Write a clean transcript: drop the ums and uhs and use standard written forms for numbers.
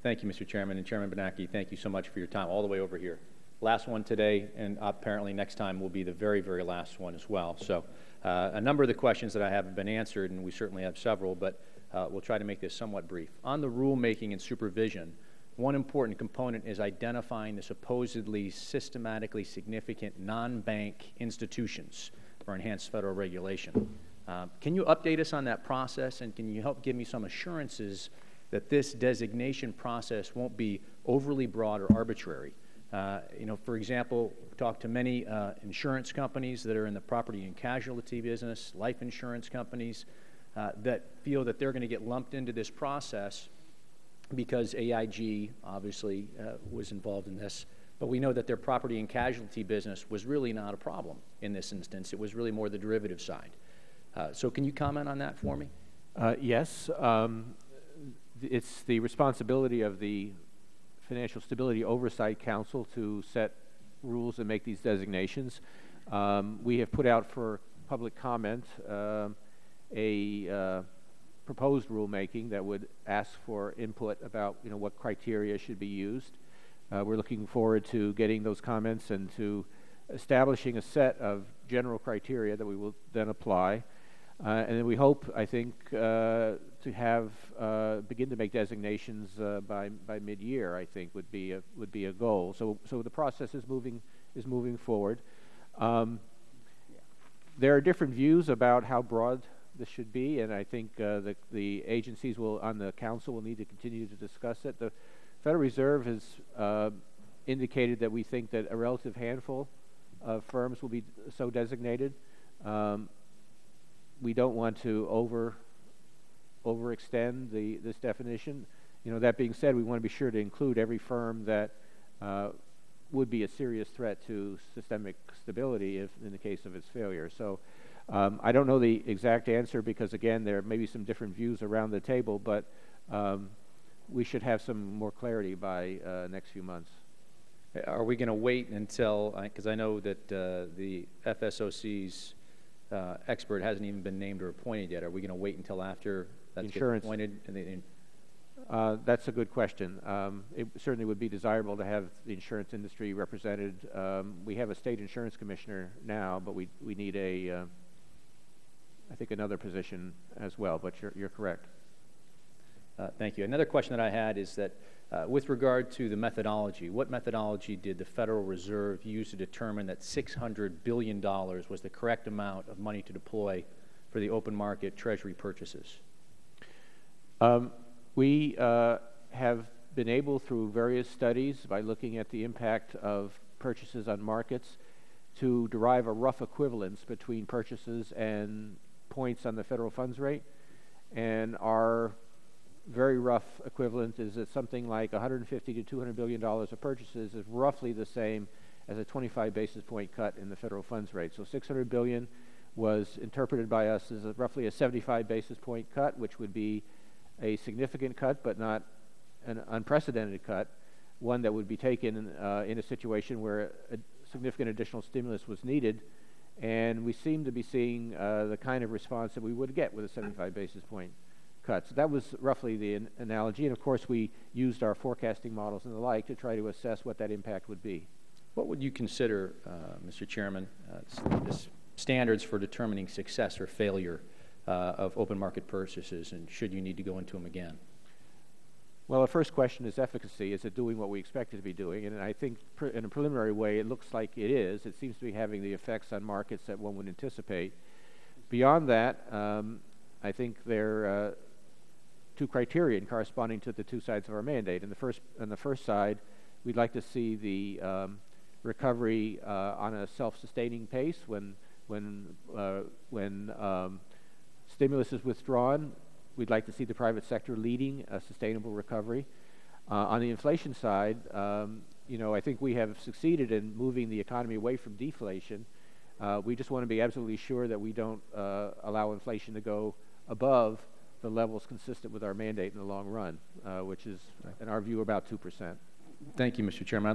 Thank you, Mr. Chairman. And Chairman Bernanke, thank you so much for your time all the way over here. Last one today, and apparently next time will be the very, very last one as well. So a number of the questions that I have been answered, and we certainly have several, but we'll try to make this somewhat brief. On the rulemaking and supervision, one important component is identifying the supposedly systematically significant non-bank institutions for enhanced federal regulation. Can you update us on that process, and can you help give me some assurances that this designation process won't be overly broad or arbitrary? For example, talk to many insurance companies that are in the property and casualty business, life insurance companies that feel that they're going to get lumped into this process because AIG obviously was involved in this. But we know that their property and casualty business was really not a problem in this instance. It was really more the derivative side. So can you comment on that for me? Yes. It's the responsibility of the Financial Stability Oversight Council to set rules and make these designations. We have put out for public comment a proposed rulemaking that would ask for input about what criteria should be used. We're looking forward to getting those comments and to establishing a set of general criteria that we will then apply. And then we hope, I think, to have begin to make designations by mid-year. I think would be a goal. So the process is moving forward. There are different views about how broad this should be, and I think the agencies on the council will need to continue to discuss it. The Federal Reserve has indicated that we think that a relative handful of firms will be so designated. We don't want to overextend this definition. That being said, we want to be sure to include every firm that would be a serious threat to systemic stability in the case of its failure. So I don't know the exact answer because, again, there may be some different views around the table, but we should have some more clarity by next few months. Are we going to wait until, because I know that the FSOC's expert hasn't even been named or appointed yet. Are we going to wait until after that's appointed? That's a good question. It certainly would be desirable to have the insurance industry represented. We have a state insurance commissioner now, but we need I think another position as well, but you're correct. Thank you. Another question that I had is that with regard to the methodology, what methodology did the Federal Reserve use to determine that $600 billion was the correct amount of money to deploy for the open market Treasury purchases? We have been able, through various studies, by looking at the impact of purchases on markets, to derive a rough equivalence between purchases and points on the federal funds rate. And our very rough equivalent is that something like $150 to $200 billion of purchases is roughly the same as a 25 basis point cut in the federal funds rate. So $600 billion was interpreted by us as roughly a 75 basis point cut, which would be a significant cut, but not an unprecedented cut, one that would be taken in a situation where a significant additional stimulus was needed. And we seem to be seeing the kind of response that we would get with a 75 basis point cut. So that was roughly the analogy. And of course, we used our forecasting models and the like to try to assess what that impact would be. What would you consider, Mr. Chairman, standards for determining success or failure of open market purchases, and should you need to go into them again? Well, the first question is efficacy. Is it doing what we expect it to be doing? And I think in a preliminary way, it looks like it is. It seems to be having the effects on markets that one would anticipate. Beyond that, I think there are two criteria corresponding to the two sides of our mandate. On the first side, we'd like to see the recovery on a self-sustaining pace. When stimulus is withdrawn, we'd like to see the private sector leading a sustainable recovery. On the inflation side, I think we have succeeded in moving the economy away from deflation. We just want to be absolutely sure that we don't allow inflation to go above the levels consistent with our mandate in the long run, which is, in our view, about 2%. Thank you, Mr. Chairman.